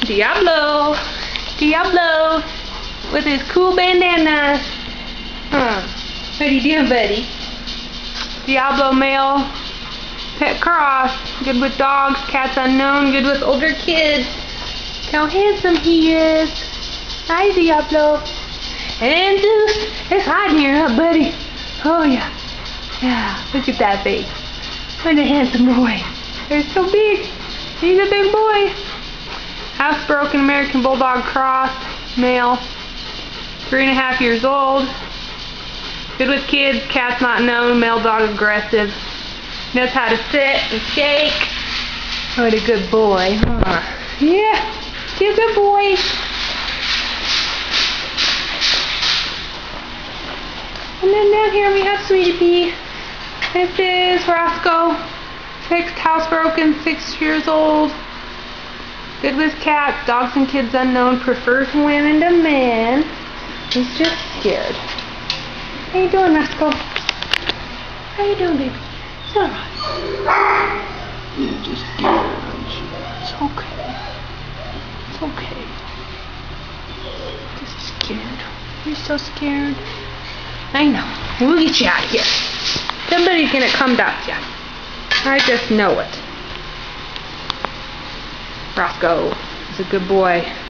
Diablo. Diablo with his cool bandana. What are you doing, buddy? Diablo male. Pet cross. Good with dogs. Cats unknown. Good with older kids. Look how handsome he is. Hi, Diablo. And Zeus is hiding here, huh, buddy? Oh, yeah. Yeah, look at that face. What a handsome boy. They're so big. He's a big boy. Housebroken American Bulldog cross, male, 3.5 years old. Good with kids, cats not known, male dog aggressive. Knows how to sit and shake. What a good boy, huh? Yeah, he's a good boy. And then down here we have Sweetie Pea. This is Roscoe, fixed, housebroken, 6 years old. Good with cats, dogs and kids unknown, prefers women to men. He's just scared. How you doing, Roscoe? How you doing, baby? It's alright. You're just scared, aren't you? It's okay. It's okay. Just scared. You're so scared. I know. We'll get you out of here. Somebody's gonna come down you. I just know it. Roscoe is a good boy.